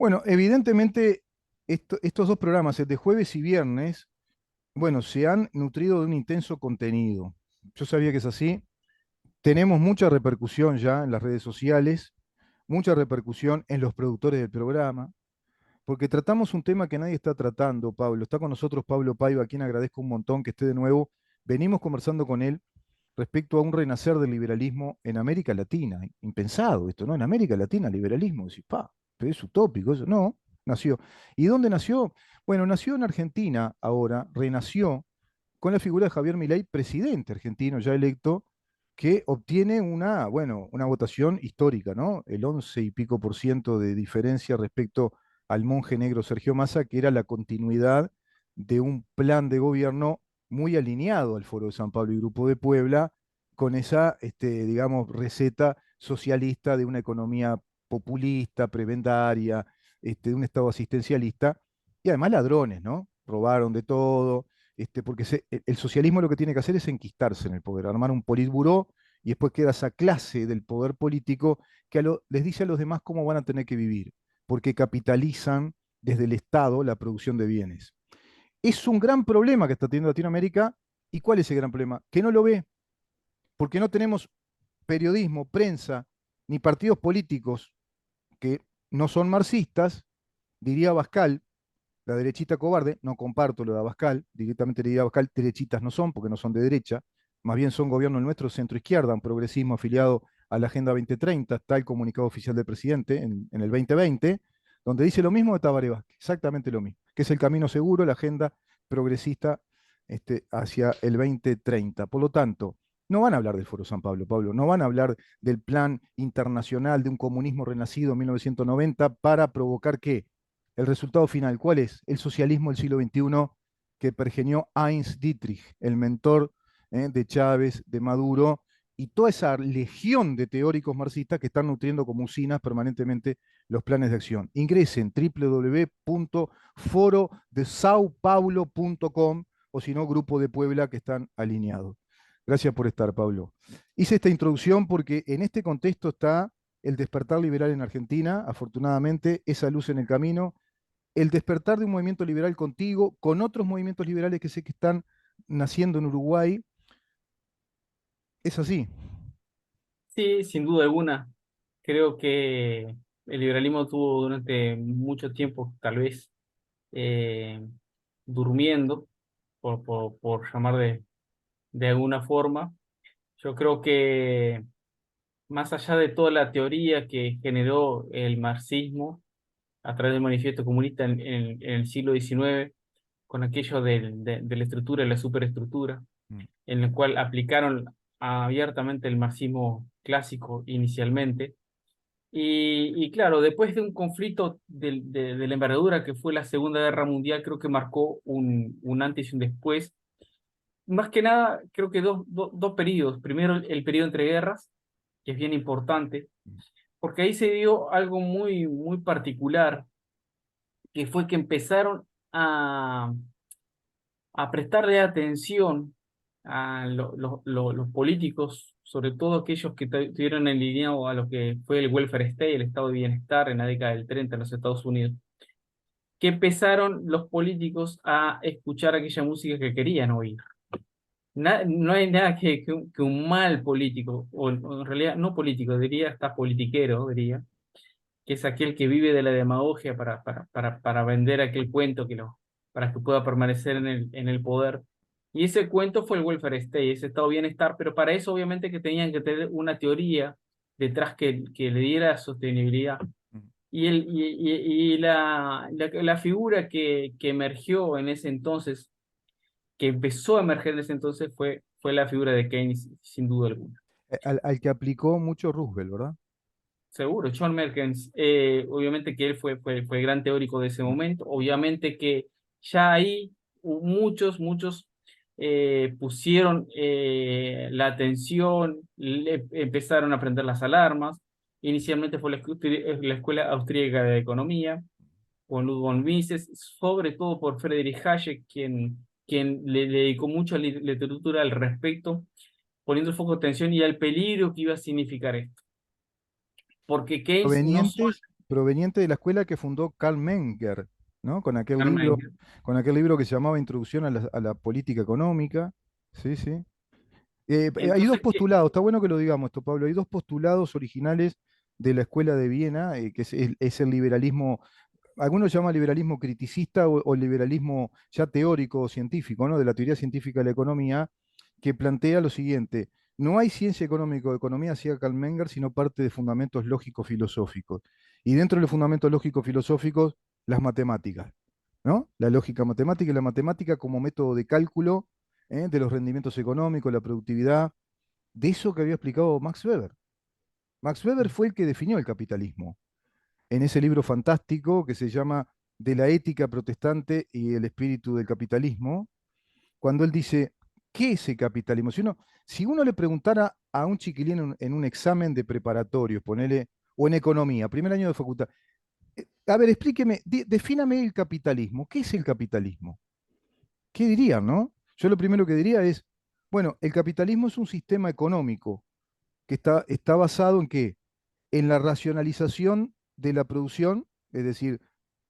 Bueno, evidentemente estos dos programas, el de jueves y viernes, bueno, se han nutrido de un intenso contenido. Yo sabía que es así. Tenemos mucha repercusión ya en las redes sociales, mucha repercusión en los productores del programa, porque tratamos un tema que nadie está tratando, Pablo. Está con nosotros Pablo Paiva, a quien agradezco un montón que esté de nuevo. Venimos conversando con él respecto a un renacer del liberalismo en América Latina. Impensado esto, ¿no? En América Latina, liberalismo. Decís, pa, pero es utópico eso. No, nació. ¿Y dónde nació? Bueno, nació en Argentina ahora, renació con la figura de Javier Milei, presidente argentino ya electo, que obtiene una, bueno, una votación histórica, ¿no? El 11 y pico por ciento de diferencia respecto al monje negro Sergio Massa, que era la continuidad de un plan de gobierno muy alineado al Foro de San Pablo y Grupo de Puebla, con esa, digamos, receta socialista de una economía populista, prebendaria, de un Estado asistencialista, y además ladrones, ¿no? Robaron de todo, porque el socialismo lo que tiene que hacer es enquistarse en el poder, armar un politburó y después queda esa clase del poder político que les dice a los demás cómo van a tener que vivir, porque capitalizan desde el Estado la producción de bienes. Es un gran problema que está teniendo Latinoamérica. ¿Y cuál es el gran problema? Que no lo ve, porque no tenemos periodismo, prensa, ni partidos políticos que no son marxistas, diría Abascal, la derechita cobarde, no comparto lo de Abascal, directamente le diría a Abascal, derechitas no son, porque no son de derecha, más bien son gobierno nuestro centro-izquierda, un progresismo afiliado a la Agenda 2030, está el comunicado oficial del presidente en el 2020, donde dice lo mismo de Tabaré Vázquez, exactamente lo mismo, que es el camino seguro, la agenda progresista hacia el 2030. Por lo tanto, no van a hablar del Foro San Pablo, Pablo, no van a hablar del plan internacional de un comunismo renacido en 1990 para provocar qué, el resultado final. ¿Cuál es? El socialismo del siglo XXI que pergenió Heinz Dietrich, el mentor de Chávez, de Maduro, y toda esa legión de teóricos marxistas que están nutriendo como usinas permanentemente los planes de acción. Ingresen www.forodesaopaulo.com o si no, Grupo de Puebla, que están alineados. Gracias por estar, Pablo. Hice esta introducción porque en este contexto está el despertar liberal en Argentina, afortunadamente, esa luz en el camino, el despertar de un movimiento liberal contigo, con otros movimientos liberales que sé que están naciendo en Uruguay. Es así. Sí, sin duda alguna. Creo que el liberalismo tuvo durante mucho tiempo, tal vez, eh, durmiendo, por llamar de alguna forma. Yo creo que más allá de toda la teoría que generó el marxismo a través del manifiesto comunista en el siglo XIX, con aquello de la estructura y la superestructura, Mm. en el cual aplicaron abiertamente el marxismo clásico inicialmente. Y claro, después de un conflicto de la envergadura que fue la Segunda Guerra Mundial, creo que marcó un antes y un después. Más que nada, creo que dos periodos. Primero, el periodo entre guerras, que es bien importante, porque ahí se dio algo muy particular, que fue que empezaron a prestarle atención a los políticos, sobre todo aquellos que estuvieron alineados a lo que fue el welfare state, el estado de bienestar en la década del 30 en los Estados Unidos, que empezaron los políticos a escuchar aquella música que querían oír. No hay nada que un mal político, o en realidad no político, diría hasta politiquero, diría, que es aquel que vive de la demagogia para vender aquel cuento para que pueda permanecer en el poder. Y ese cuento fue el welfare state, ese estado de bienestar, pero para eso obviamente que tenían que tener una teoría detrás que le diera sostenibilidad. Mm. Y la figura que emergió en ese entonces, que empezó a emerger en ese entonces, fue la figura de Keynes, sin duda alguna. Al que aplicó mucho Roosevelt, ¿verdad? Seguro, John Merkens, obviamente que él fue el gran teórico de ese Mm. momento, obviamente que ya ahí muchos pusieron la atención, empezaron a prender las alarmas. Inicialmente fue la Escuela Austríaca de Economía, con Ludwig von Mises, sobre todo por Friedrich Hayek, quien le dedicó mucha literatura al respecto, poniendo el foco de atención y al peligro que iba a significar esto. Porque Keynes no solo... Provenientes, proveniente de la escuela que fundó Karl Menger, ¿no? Carmen. Con aquel libro que se llamaba Introducción a la política económica. Sí, sí. Hay dos Entonces, postulados, está bueno que lo digamos esto, Pablo, hay dos postulados originales de la escuela de Viena, que es el liberalismo, algunos llaman liberalismo criticista o liberalismo ya teórico o científico, ¿no? De la teoría científica de la economía, que plantea lo siguiente: no hay ciencia económica o economía, decía Karl Menger, sino parte de fundamentos lógicos filosóficos. Y dentro de los fundamentos lógicos filosóficos, las matemáticas, ¿no? La lógica matemática y la matemática como método de cálculo, de los rendimientos económicos, la productividad, de eso que había explicado Max Weber. Max Weber fue el que definió el capitalismo en ese libro fantástico que se llama De la ética protestante y el espíritu del capitalismo, cuando él dice, ¿qué es el capitalismo? Si uno le preguntara a un chiquilín en un examen de preparatorio, ponele, o en economía, primer año de facultad, a ver, explíqueme, defíname el capitalismo. ¿Qué es el capitalismo? ¿Qué dirían, no? Yo lo primero que diría es, bueno, el capitalismo es un sistema económico que está basado en qué? En la racionalización de la producción, es decir,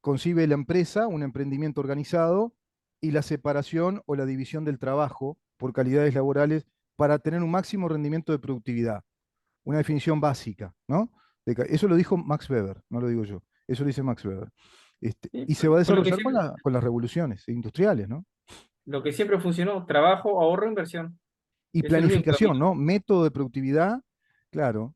concibe la empresa, un emprendimiento organizado, y la separación o la división del trabajo por calidades laborales para tener un máximo rendimiento de productividad. Una definición básica, ¿no? Eso lo dijo Max Weber, no lo digo yo. Eso lo dice Max Weber. sí, Y se va a fue lo que desarrollar siempre, con las revoluciones industriales, ¿no? lo que siempre funcionó, trabajo, ahorro, inversión. Y Es el único planificación, camino. ¿no? Método de productividad, claro,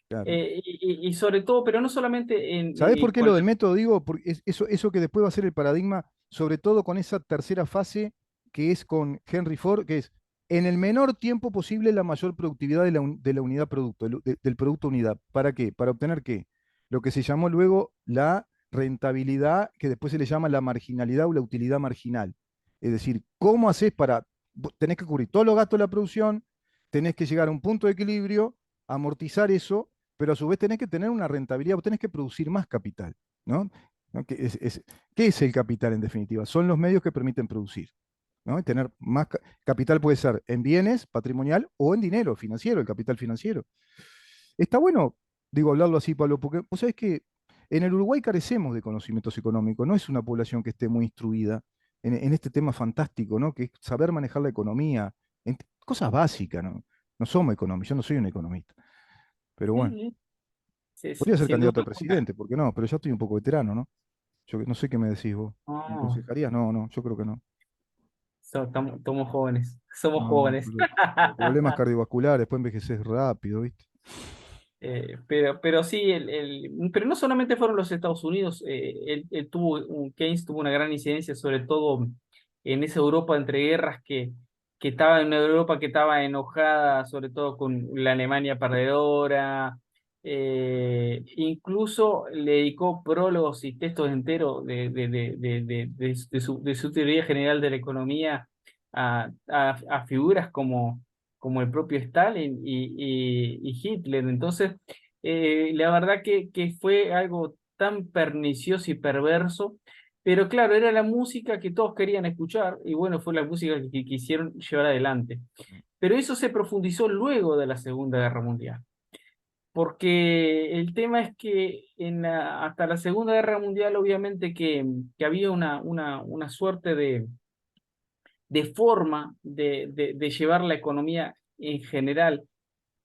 claro. Y sobre todo, pero no solamente ¿Sabés por qué con lo del método? Digo, porque eso que después va a ser el paradigma, sobre todo con esa tercera fase que es con Henry Ford, que es en el menor tiempo posible la mayor productividad de la unidad producto, del producto unidad. ¿Para qué? Para obtener qué? Lo que se llamó luego la rentabilidad, que después se le llama la marginalidad o la utilidad marginal. Es decir, ¿cómo haces para, tenés que cubrir todos los gastos de la producción, tenés que llegar a un punto de equilibrio, amortizar eso, pero a su vez tenés que tener una rentabilidad, vos tenés que producir más capital, ¿no? ¿No? ¿Qué es el capital en definitiva? Son los medios que permiten producir, ¿no? Y tener más capital puede ser en bienes, patrimonial, o en dinero financiero, el capital financiero. Está bueno, digo, hablarlo así, Pablo, porque vos sabés que en el Uruguay carecemos de conocimientos económicos, no es una población que esté muy instruida en este tema fantástico, ¿no? Que es saber manejar la economía, cosas básicas, ¿no? No somos economistas, yo no soy un economista, pero bueno. sí, sí, Podría ser sin duda candidato a alguna. presidente, ¿por qué no? Pero ya estoy un poco veterano, ¿no? Yo no sé qué me decís vos. ¿Me No, aconsejarías? No, no, yo creo que no. somos jóvenes, somos No, jóvenes. por problemas cardiovasculares, después envejeces rápido, ¿viste? Pero sí, pero no solamente fueron los Estados Unidos, Keynes tuvo una gran incidencia, sobre todo en esa Europa entre guerras que estaba en una Europa que estaba enojada, sobre todo con la Alemania perdedora, incluso le dedicó prólogos y textos enteros de su teoría general de la economía a figuras como el propio Stalin y Hitler. Entonces, la verdad que fue algo tan pernicioso y perverso, pero claro, era la música que todos querían escuchar y bueno, fue la música que quisieron llevar adelante. Pero eso se profundizó luego de la Segunda Guerra Mundial, porque el tema es que hasta la Segunda Guerra Mundial obviamente que había una suerte de forma de llevar la economía en general,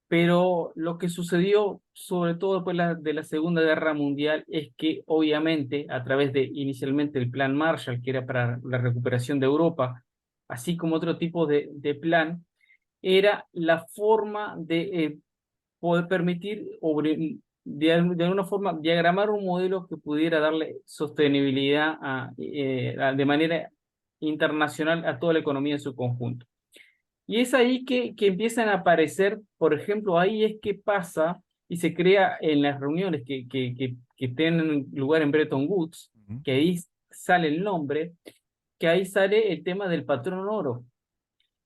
pero lo que sucedió, sobre todo después de la Segunda Guerra Mundial, es que obviamente a través de inicialmente el Plan Marshall, que era para la recuperación de Europa, así como otro tipo de plan, era la forma de poder permitir de alguna forma diagramar un modelo que pudiera darle sostenibilidad de manera internacional a toda la economía en su conjunto. Y es ahí que empiezan a aparecer, por ejemplo, ahí es que pasa y se crea en las reuniones que tienen lugar en Bretton Woods, Ujú. que ahí sale el nombre, que ahí sale el tema del patrón oro.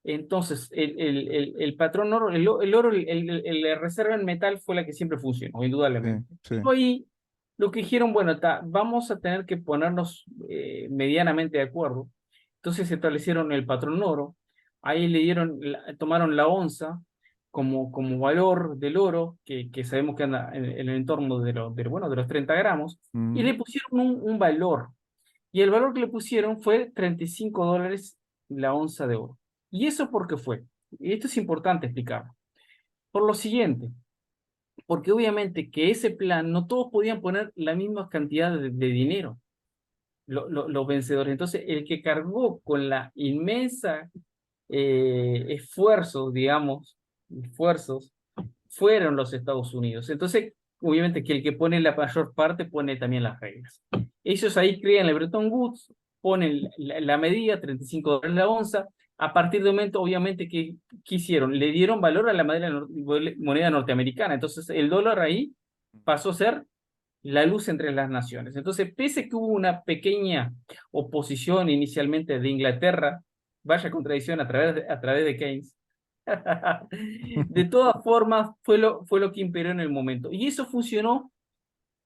Entonces, el patrón oro, el oro, la reserva en metal fue la que siempre funcionó, Sí, indudablemente. sí. Pero ahí lo que dijeron, bueno, vamos a tener que ponernos medianamente de acuerdo. Entonces se establecieron el patrón oro, ahí tomaron la onza, como valor del oro, que sabemos que anda en el entorno bueno, de los 30 gramos, y mm, le pusieron un valor. Y el valor que le pusieron fue $35 la onza de oro. ¿Y eso por qué fue? Y esto es importante explicarlo. Por lo siguiente, porque obviamente que ese plan no todos podían poner la misma cantidad de dinero, los vencedores. Entonces, el que cargó con la inmensa esfuerzos, fueron los Estados Unidos. Entonces, obviamente que el que pone la mayor parte pone también las reglas. Ellos ahí crean el Bretton Woods, ponen la medida, $35 la onza. A partir de momento, obviamente, ¿qué hicieron? Le dieron valor a la moneda norteamericana. Entonces, el dólar ahí pasó a ser la luz entre las naciones. Entonces, pese que hubo una pequeña oposición inicialmente de Inglaterra, vaya contradicción a través de Keynes, de todas formas fue lo que imperó en el momento. Y eso funcionó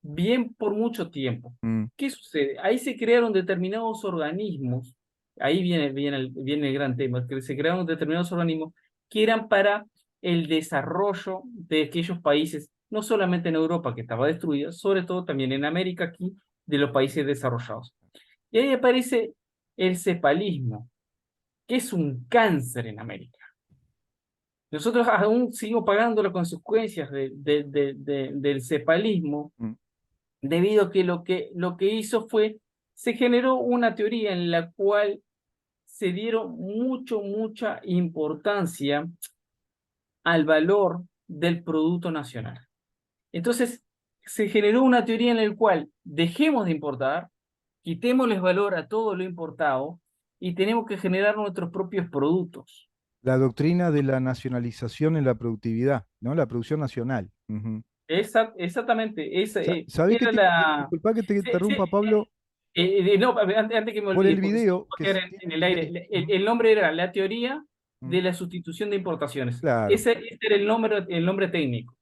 bien por mucho tiempo. mm. ¿Qué sucede? Ahí se crearon determinados organismos, ahí viene el gran tema, que se crearon determinados organismos que eran para el desarrollo de aquellos países, no solamente en Europa, que estaba destruida, sobre todo también en América, aquí, de los países desarrollados. Y ahí aparece el cepalismo, que es un cáncer en América. Nosotros aún seguimos pagando las consecuencias del cepalismo, Mm. debido a que lo que hizo fue, se generó una teoría en la cual se dieron mucha importancia al valor del Producto Nacional. Entonces, se generó una teoría en la cual dejemos de importar, quitémosles valor a todo lo importado y tenemos que generar nuestros propios productos. La doctrina de la nacionalización en la productividad, ¿no? La producción nacional. Ujú. Exactamente, esa ¿Sabés qué era tiene? la... Disculpa que te se- interrumpa, se- Pablo, no, antes que me por olvide, el porque si no video va a que quedar se en tiene el que aire. leer. El nombre era la teoría Mm. de la sustitución de importaciones. Claro, Ese era el nombre técnico.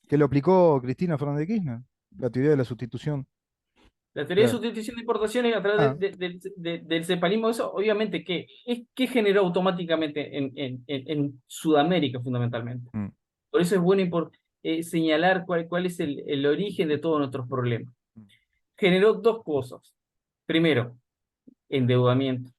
que lo aplicó Cristina Fernández de Kirchner, la teoría de la sustitución. La teoría de Claro. sustitución de importaciones a través Ah, del cepanismo, eso obviamente que generó automáticamente en Sudamérica fundamentalmente. mm. Por eso es bueno señalar cuál es el origen de todos nuestros problemas. Mm. Generó dos cosas. Primero, endeudamiento,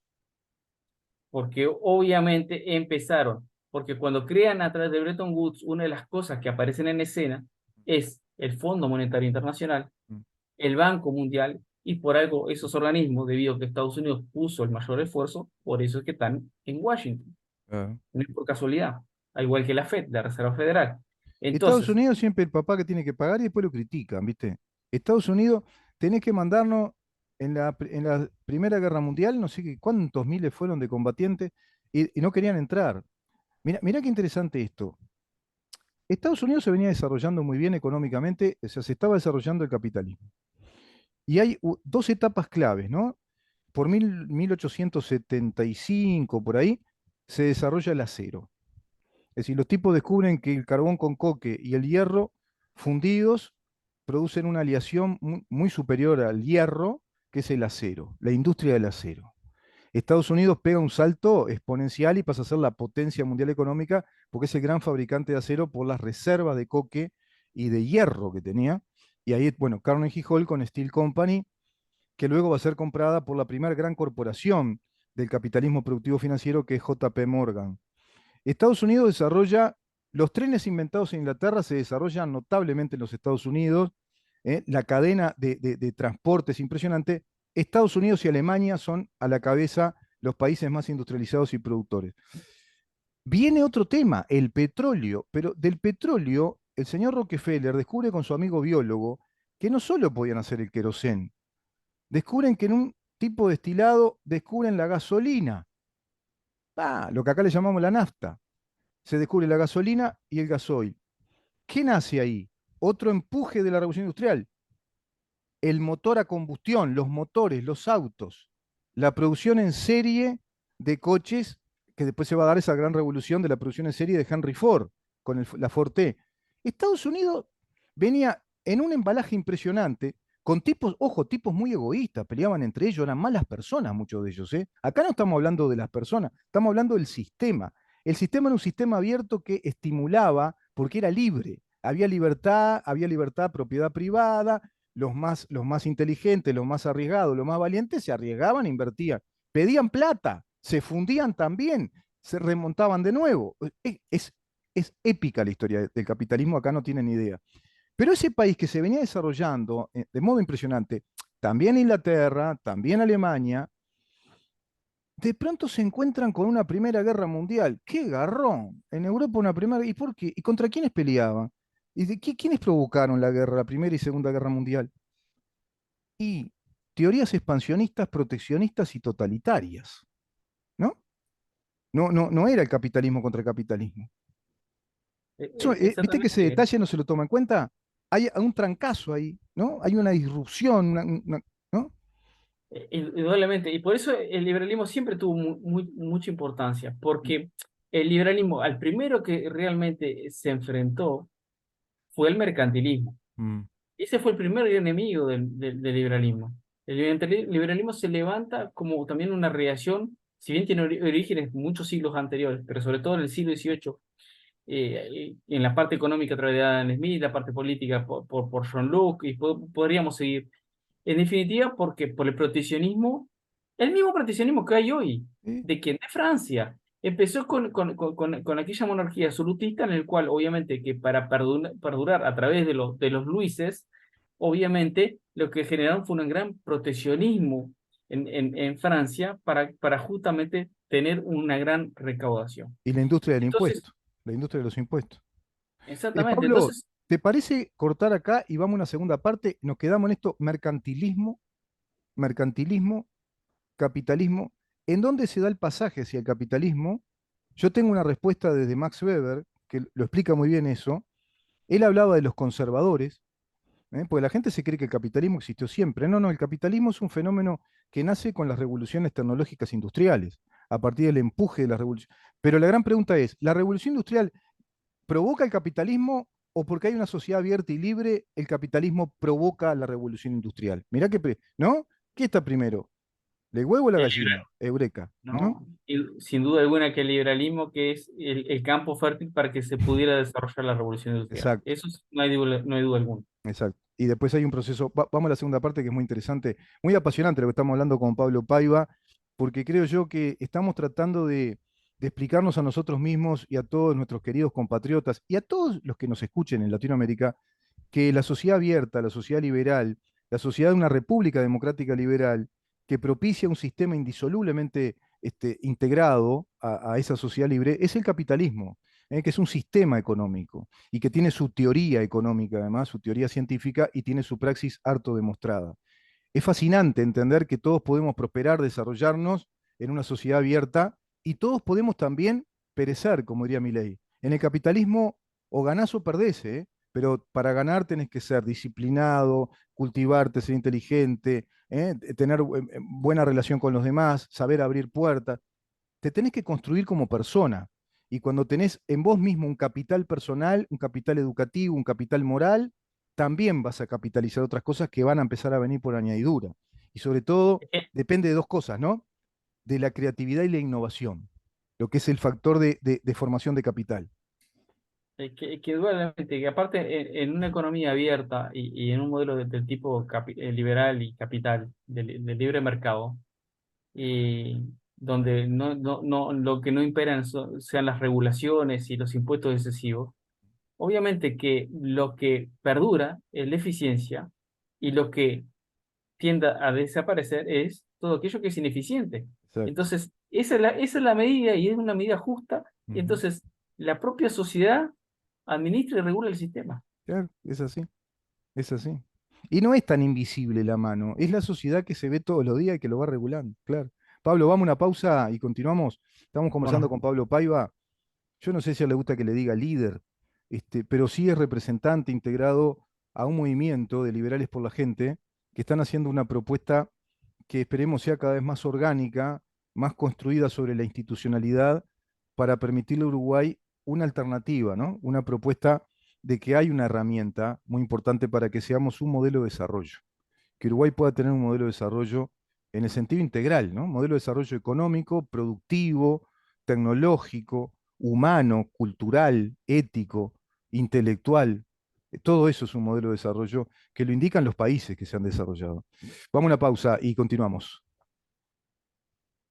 porque obviamente empezaron, porque cuando crean a través de Bretton Woods, una de las cosas que aparecen en escena es el Fondo Monetario Internacional, Mm. el Banco Mundial, y por algo esos organismos, debido a que Estados Unidos puso el mayor esfuerzo, por eso es que están en Washington, Claro. no es por casualidad, al igual que la FED, la Reserva Federal. Estados Entonces, Unidos siempre el papá que tiene que pagar y después lo critican, ¿viste? Estados Unidos, tenés que mandarnos en la Primera Guerra Mundial, no sé cuántos miles fueron de combatientes y no querían entrar. Mira, mira qué interesante esto. Estados Unidos se venía desarrollando muy bien económicamente, o sea, se estaba desarrollando el capitalismo. Y hay dos etapas claves, ¿no? Por 1875, por ahí, se desarrolla el acero. Es decir, los tipos descubren que el carbón con coque y el hierro fundidos producen una aleación muy superior al hierro, que es el acero, la industria del acero. Estados Unidos pega un salto exponencial y pasa a ser la potencia mundial económica porque es el gran fabricante de acero por las reservas de coque y de hierro que tenía. Y ahí, bueno, Carnegie Hall con Steel Company, que luego va a ser comprada por la primera gran corporación del capitalismo productivo financiero, que es JP Morgan. Estados Unidos desarrolla, los trenes inventados en Inglaterra se desarrollan notablemente en los Estados Unidos, la cadena de transporte es impresionante. Estados Unidos y Alemania son a la cabeza los países más industrializados y productores. Viene otro tema, el petróleo, pero del petróleo el señor Rockefeller descubre con su amigo biólogo que no solo podían hacer el querosén, descubren que en un tipo destilado descubren la gasolina, lo que acá le llamamos la nafta. Se descubre la gasolina y el gasoil. ¿Qué nace ahí? Otro empuje de la revolución industrial. El motor a combustión, los motores, los autos, la producción en serie de coches, que después se va a dar esa gran revolución de la producción en serie de Henry Ford, con la Ford T. Estados Unidos venía en un embalaje impresionante, con tipos, ojo, tipos muy egoístas, peleaban entre ellos, eran malas personas muchos de ellos. ¿Eh? Acá no estamos hablando de las personas, estamos hablando del sistema. El sistema era un sistema abierto que estimulaba porque era libre. Había libertad, propiedad privada, los más inteligentes, los más arriesgados, los más valientes se arriesgaban e invertían. Pedían plata, se fundían también, se remontaban de nuevo. Es épica la historia del capitalismo, acá no tienen idea. Pero ese país que se venía desarrollando de modo impresionante, también Inglaterra, también Alemania, de pronto se encuentran con una Primera Guerra Mundial. ¡Qué garrón! En Europa una primera... ¿Y por qué? ¿Y contra quiénes peleaban? ¿Y de quiénes provocaron la guerra, la Primera y Segunda Guerra Mundial? Y teorías expansionistas, proteccionistas y totalitarias, ¿no? No era el capitalismo contra el capitalismo. ¿Viste que ese Exactamente. detalle no se lo toma en cuenta? Hay un trancazo ahí, ¿no? Hay una disrupción, ¿no? Indudablemente. Y por eso el liberalismo siempre tuvo mucha importancia, porque el liberalismo, al primero que realmente se enfrentó, fue el mercantilismo. Mm, Ese fue el primer enemigo del liberalismo. El liberalismo se levanta como también una reacción, si bien tiene orígenes muchos siglos anteriores, pero sobre todo en el siglo XVIII, en la parte económica a través de Adam Smith, la parte política por John Locke, y podríamos seguir. En definitiva, porque por el proteccionismo, el mismo proteccionismo que hay hoy, sí. de quien de Francia, empezó con aquella monarquía absolutista en el cual, obviamente, que para perdurar a través de los Luises, obviamente, lo que generaron fue un gran proteccionismo en Francia para justamente tener una gran recaudación. Y la industria del Entonces, impuesto, la industria de los impuestos. exactamente, Pablo, entonces, ¿te parece cortar acá y vamos a una segunda parte? Nos quedamos en esto, mercantilismo, mercantilismo, capitalismo. ¿En dónde se da el pasaje hacia el capitalismo? Yo tengo una respuesta desde Max Weber, que lo explica muy bien eso. Él hablaba de los conservadores, porque la gente se cree que el capitalismo existió siempre. No, no, el capitalismo es un fenómeno que nace con las revoluciones tecnológicas industriales, a partir del empuje de la revolución. Pero la gran pregunta es, ¿la revolución industrial provoca el capitalismo o porque hay una sociedad abierta y libre, el capitalismo provoca la revolución industrial? Mirá ¿no? ¿Qué está primero? ¿El huevo o la el gallina? Eureka, ¿no? ¿no? Y sin duda alguna que el liberalismo que es el campo fértil para que se pudiera desarrollar la revolución industrial. Exacto, Eso no hay duda, no hay duda alguna. exacto. Y después hay un proceso, vamos a la segunda parte que es muy interesante, muy apasionante lo que estamos hablando con Pablo Paiva, porque creo yo que estamos tratando de explicarnos a nosotros mismos y a todos nuestros queridos compatriotas y a todos los que nos escuchen en Latinoamérica que la sociedad abierta, la sociedad liberal, la sociedad de una república democrática liberal, que propicia un sistema indisolublemente integrado a esa sociedad libre, es el capitalismo, que es un sistema económico y que tiene su teoría económica, además, su teoría científica y tiene su praxis harto demostrada. Es fascinante entender que todos podemos prosperar, desarrollarnos en una sociedad abierta y todos podemos también perecer, como diría Milei. En el capitalismo o ganás o perdés, ¿eh? Pero para ganar tenés que ser disciplinado, cultivarte, ser inteligente, tener buena relación con los demás, saber abrir puertas. Te tenés que construir como persona. Y cuando tenés en vos mismo un capital personal, un capital educativo, un capital moral, también vas a capitalizar otras cosas que van a empezar a venir por añadidura. Y sobre todo, depende de dos cosas, ¿no? De la creatividad y la innovación, lo que es el factor de formación de capital. Que indudablemente, que aparte en una economía abierta y en un modelo del tipo liberal y capital, del libre mercado, y donde lo que no imperan sean las regulaciones y los impuestos excesivos, obviamente que lo que perdura es la eficiencia y lo que tienda a desaparecer es todo aquello que es ineficiente. Exacto. Entonces, esa es la medida y es una medida justa, y Ujú. entonces la propia sociedad administra y regula el sistema. Claro, es así, es así. Y no es tan invisible la mano, es la sociedad que se ve todos los días y que lo va regulando, claro. Pablo, vamos a una pausa y continuamos. Estamos conversando Bueno, con Pablo Paiva. Yo no sé si a él le gusta que le diga líder, pero sí es representante integrado a un movimiento de liberales por la gente que están haciendo una propuesta que esperemos sea cada vez más orgánica, más construida sobre la institucionalidad, para permitirle a Uruguay una alternativa, ¿no? Una propuesta de que hay una herramienta muy importante para que seamos un modelo de desarrollo, que Uruguay pueda tener un modelo de desarrollo en el sentido integral, ¿no? Modelo de desarrollo económico, productivo, tecnológico, humano, cultural, ético, intelectual. Todo eso es un modelo de desarrollo que lo indican los países que se han desarrollado. Vamos a una pausa y continuamos.